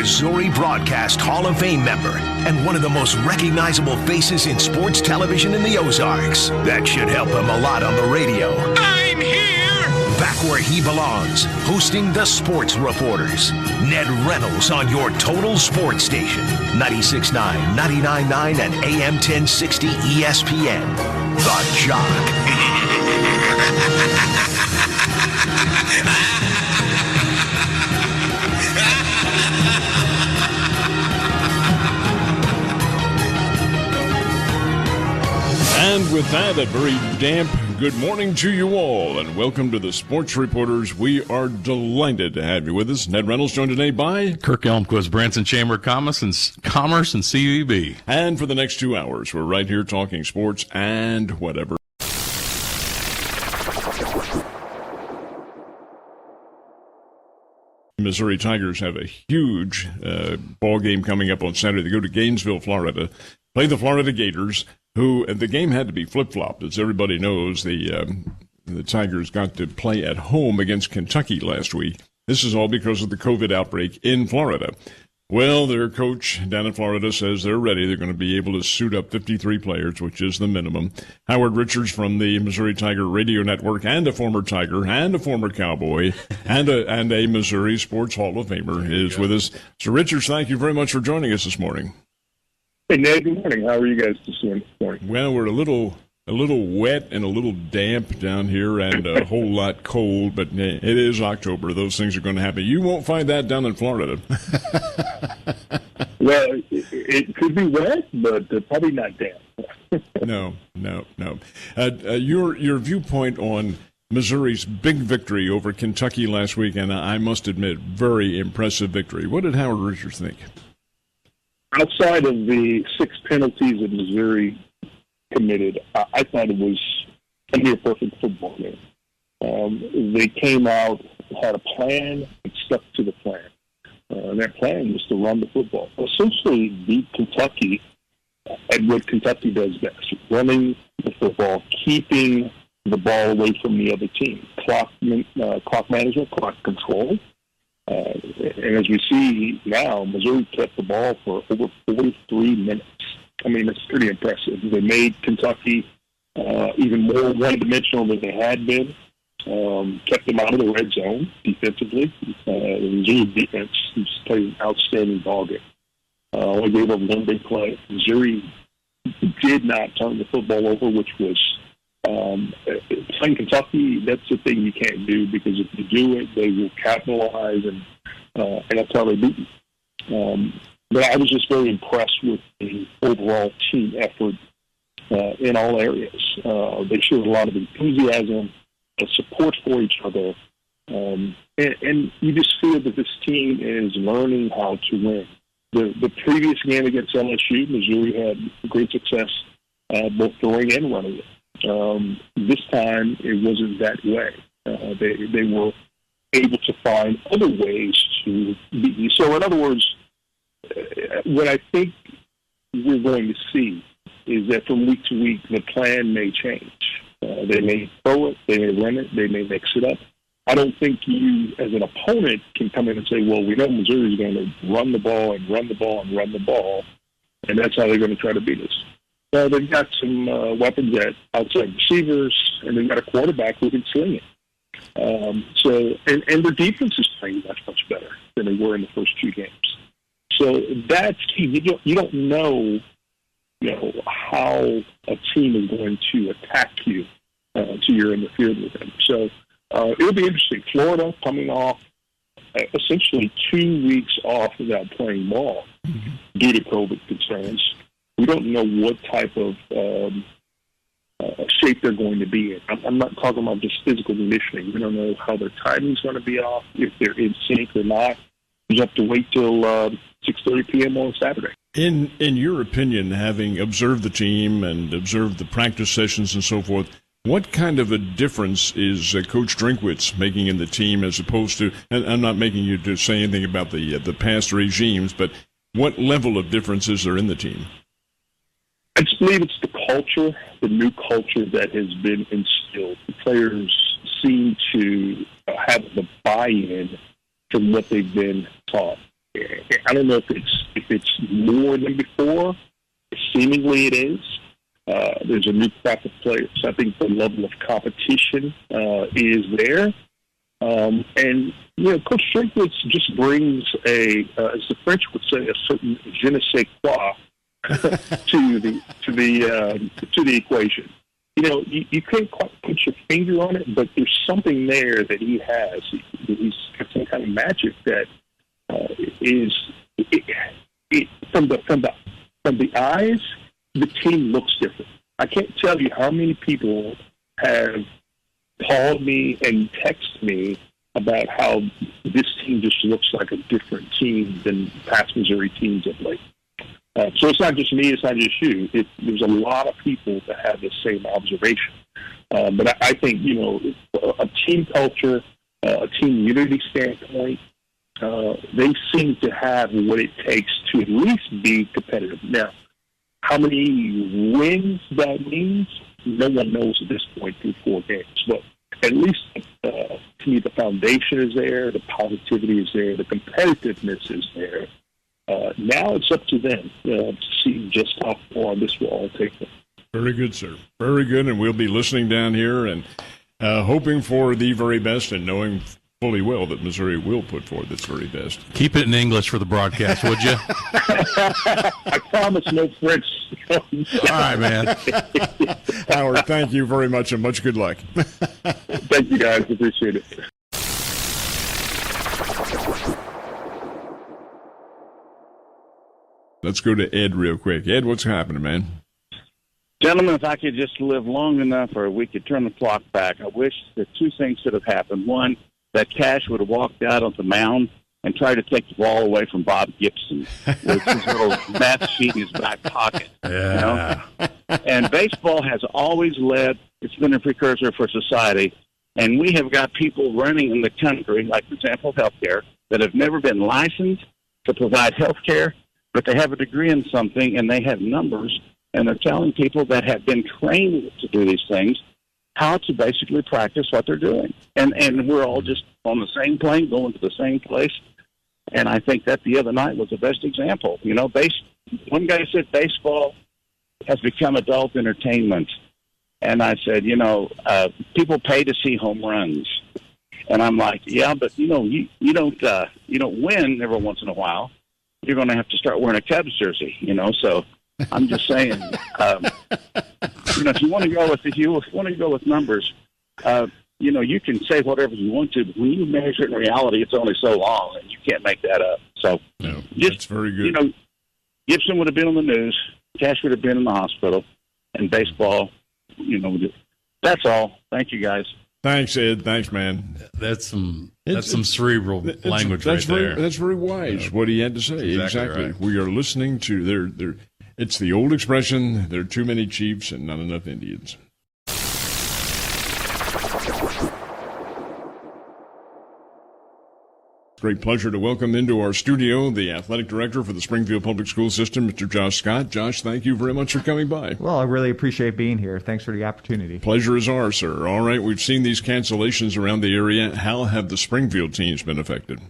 Missouri Broadcast Hall of Fame member and one of the most recognizable faces in sports television in the Ozarks. That should help him a lot on the radio. I'm here! Back where he belongs, hosting the Sports Reporters. Ned Reynolds on your total sports station. 96.9, 99.9, and AM 1060 ESPN. The Jock. And with that, a very damp good morning to you all, and welcome to the Sports Reporters. We are delighted to have you with us. Ned Reynolds joined today by Kirk Elmquist, Branson Chamber of Commerce and CVB. And for the next 2 hours, we're right here talking sports and whatever. Missouri Tigers have a huge ball game coming up on Saturday. They go to Gainesville, Florida, play the Florida Gators, who the game had to be flip-flopped. As everybody knows, the Tigers got to play at home against Kentucky last week. This is all because of the COVID outbreak in Florida. Well, their coach down in Florida says they're ready. They're going to be able to suit up 53 players, which is the minimum. Howard Richards from the Missouri Tiger Radio Network, and a former Tiger, and a former Cowboy, and a Missouri Sports Hall of Famer is with us. So, Richards, thank you very much for joining us this morning. Hey, Ned, good morning. How are you guys this morning? Well, we're a little wet and a little damp down here and a whole lot cold, but it is October. Those things are going to happen. You won't find that down in Florida. Well, it could be wet, but probably not damp. No. Your viewpoint on Missouri's big victory over Kentucky last week, and I must admit, very impressive victory. What did Howard Richards think? Outside of the 6 penalties that Missouri committed, I thought it was a near perfect football game. They came out, had a plan, and stuck to the plan. And that plan was to run the football. Essentially beat Kentucky at what Kentucky does best, running the football, keeping the ball away from the other team. Clock management, clock control. And as we see now, Missouri kept the ball for over 43 minutes. I mean, it's pretty impressive. They made Kentucky even more one-dimensional than they had been, kept them out of the red zone defensively. The Missouri defense just played an outstanding ball game. Only gave up one big play. Missouri did not turn the football over, which was playing Kentucky. That's the thing you can't do, because if you do it, they will capitalize, and that's how they beat you. But I was just very impressed with the overall team effort in all areas. They showed a lot of enthusiasm, support for each other, and you just feel that this team is learning how to win. The previous game against LSU, Missouri had great success both throwing and running it. This time, it wasn't that way. They were able to find other ways to beat you. So, in other words, what I think we're going to see is that from week to week, the plan may change. They may throw it, they may run it, they may mix it up. I don't think you, as an opponent, can come in and say, well, we know Missouri is going to run the ball and run the ball and run the ball, and that's how they're going to try to beat us. Well, they've got some weapons at outside receivers, and they've got a quarterback who can sling it. And their defense is playing much better than they were in the first 2 games. So that's key. You don't know how a team is going to attack you until you're in the field with them. So it'll be interesting. Florida coming off essentially 2 weeks off without playing ball due to COVID concerns. We don't know what type of shape they're going to be in. I'm not talking about just physical conditioning. We don't know how their timing's going to be off, if they're in sync or not. You have to wait till 6:30 p.m. on Saturday. In your opinion, having observed the team and observed the practice sessions and so forth, what kind of a difference is Coach Drinkwitz making in the team as opposed to, and I'm not making you to say anything about the past regimes, but what level of difference is there in the team? I just believe it's the culture, the new culture that has been instilled. The players seem to have the buy-in from what they've been taught. I don't know if it's more than before. Seemingly it is. There's a new crop of players. I think the level of competition is there. And, Coach Drinkwitz just brings as the French would say, a certain je ne sais quoi to the equation. You can't quite put your finger on it, but there's something there that he has. He's got some kind of magic that is from the eyes. The team looks different. I can't tell you how many people have called me and texted me about how this team just looks like a different team than past Missouri teams of late. So it's not just me, it's not just you. There's a lot of people that have the same observation. But I think, a team culture, a team unity standpoint, they seem to have what it takes to at least be competitive. Now, how many wins that means, no one knows at this point through 4 games. But at least, to me, the foundation is there, the positivity is there, the competitiveness is there. Now it's up to them to see just how far this will all take them. Very good, sir. Very good, and we'll be listening down here and hoping for the very best and knowing fully well that Missouri will put forward its very best. Keep it in English for the broadcast, would you? I promise no French. All right, man. Howard, thank you very much and much good luck. Thank you, guys. Appreciate it. Let's go to Ed real quick. Ed, what's happening, man? Gentlemen, if I could just live long enough or we could turn the clock back, I wish that 2 things should have happened. One, that Cash would have walked out on the mound and tried to take the ball away from Bob Gibson with his little meth sheet in his back pocket. Yeah. And baseball has always led, it's been a precursor for society, and we have got people running in the country, like, for example, healthcare, that have never been licensed to provide healthcare, but they have a degree in something and they have numbers, and they're telling people that have been trained to do these things how to basically practice what they're doing. And we're all just on the same plane, going to the same place. And I think that the other night was the best example. One guy said baseball has become adult entertainment. And I said, people pay to see home runs. And I'm like, yeah, but you don't win every once in a while. You're going to have to start wearing a Cubs jersey, So I'm just saying, if you want to go with numbers, you can say whatever you want to, but when you measure it in reality, it's only so long, and you can't make that up. So, that's very good. Gibson would have been on the news, Cash would have been in the hospital, and baseball, that's all. Thank you, guys. Thanks, Ed. Thanks, man. That's some cerebral language right there. That's very wise, what he had to say. Exactly. Right. We are listening to their. It's the old expression, there are too many Chiefs and not enough Indians. Great pleasure to welcome into our studio the athletic director for the Springfield Public School System, Mr. Josh Scott. Josh, thank you very much for coming by. Well, I really appreciate being here. Thanks for the opportunity. Pleasure is ours, sir. All right, we've seen these cancellations around the area. How have the Springfield teams been affected?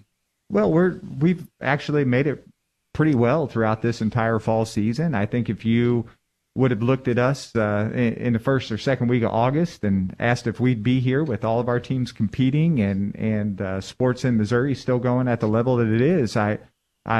Well, we've actually made it pretty well throughout this entire fall season. I think if you would have looked at us in the first or second week of August and asked if we'd be here with all of our teams competing and sports in Missouri still going at the level that it is, I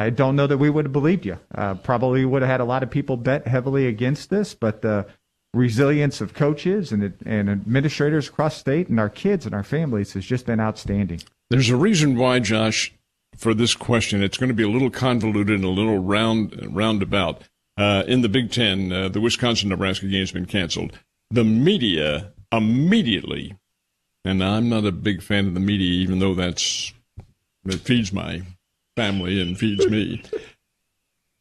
don't know that we would have believed you. Probably would have had a lot of people bet heavily against this, but the resilience of coaches and administrators across state and our kids and our families has just been outstanding. There's a reason why, Josh, for this question. It's going to be a little convoluted and a little roundabout. In the Big Ten, the Wisconsin-Nebraska game has been canceled. The media immediately, and I'm not a big fan of the media, even though it feeds my family and feeds me,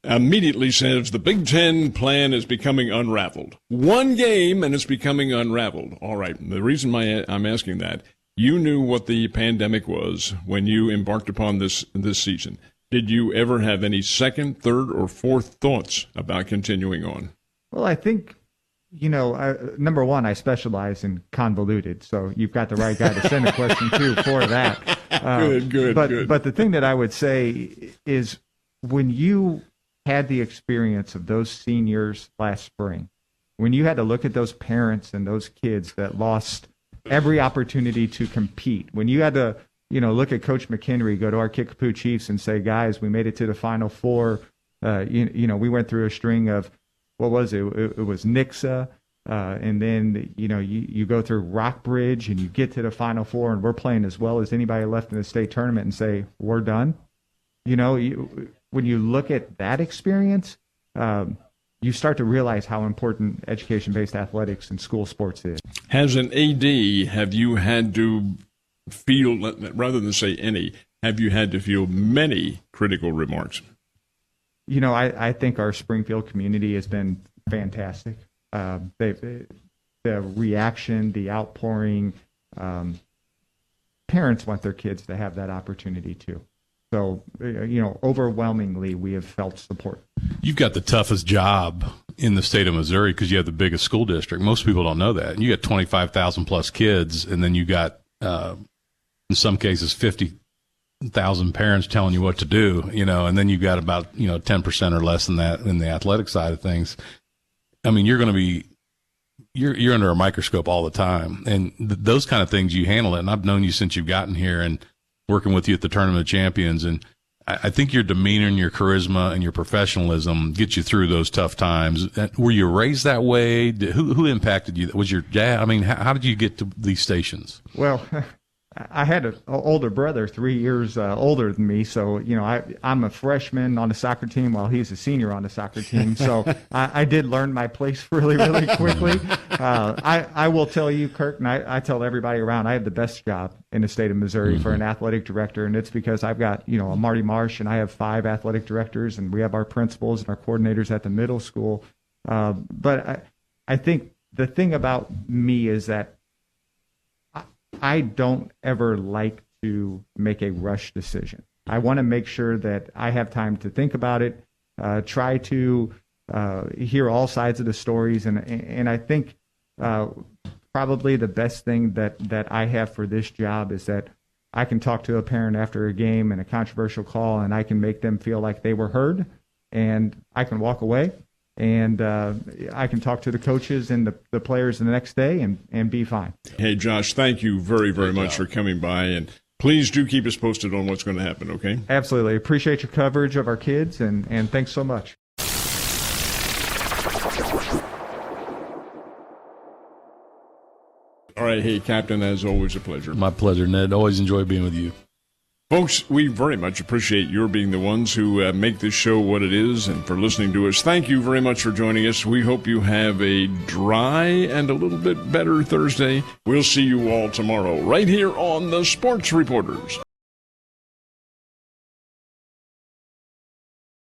immediately says the Big Ten plan is becoming unraveled. One game and it's becoming unraveled. All right, the reason I'm asking that, you knew what the pandemic was when you embarked upon this season. Did you ever have any second, third, or fourth thoughts about continuing on? Well, I think, number one, I specialize in convoluted, so you've got the right guy to send a question to for that. Good. But the thing that I would say is when you had the experience of those seniors last spring, when you had to look at those parents and those kids that lost every opportunity to compete, when you had to, look at Coach McHenry, go to our Kickapoo Chiefs and say, guys, we made it to the Final Four. We went through a string of, what was it? It was Nixa. And then, you go through Rockbridge and you get to the Final Four and we're playing as well as anybody left in the state tournament and say, we're done. When you look at that experience, you start to realize how important education-based athletics and school sports is. As an AD, have you had to feel, rather than say any, have you had to feel many critical remarks? I think our Springfield community has been fantastic. The reaction, the outpouring, parents want their kids to have that opportunity too. So, overwhelmingly, we have felt support. You've got the toughest job in the state of Missouri because you have the biggest school district. Most people don't know that. You got 25,000 plus kids, and then you got, in some cases, 50,000 parents telling you what to do, and then you've got about, 10% or less than that in the athletic side of things. I mean, you're under a microscope all the time, and those kind of things you handle it. And I've known you since you've gotten here and working with you at the Tournament of Champions. And I think your demeanor and your charisma and your professionalism get you through those tough times. Were you raised that way? Who impacted you? Was your dad? I mean, how did you get to these stations? Well, I had an older brother, 3 years older than me. So, I'm a freshman on the soccer team while he's a senior on the soccer team. So I did learn my place really, really quickly. I will tell you, Kirk, and I tell everybody around, I have the best job in the state of Missouri for an athletic director. And it's because I've got, a Marty Marsh, and I have 5 athletic directors, and we have our principals and our coordinators at the middle school. But I think the thing about me is that I don't ever like to make a rush decision. I want to make sure that I have time to think about it, try to hear all sides of the stories. And I think probably the best thing that I have for this job is that I can talk to a parent after a game and a controversial call, and I can make them feel like they were heard, and I can walk away. And I can talk to the coaches and the players the next day and be fine. Hey, Josh, thank you very, very much for coming by. And please do keep us posted on what's going to happen, okay? Absolutely. Appreciate your coverage of our kids, and thanks so much. All right. Hey, Captain, as always, a pleasure. My pleasure, Ned. Always enjoy being with you. Folks, we very much appreciate your being the ones who make this show what it is, and for listening to us. Thank you very much for joining us. We hope you have a dry and a little bit better Thursday. We'll see you all tomorrow right here on the Sports Reporters.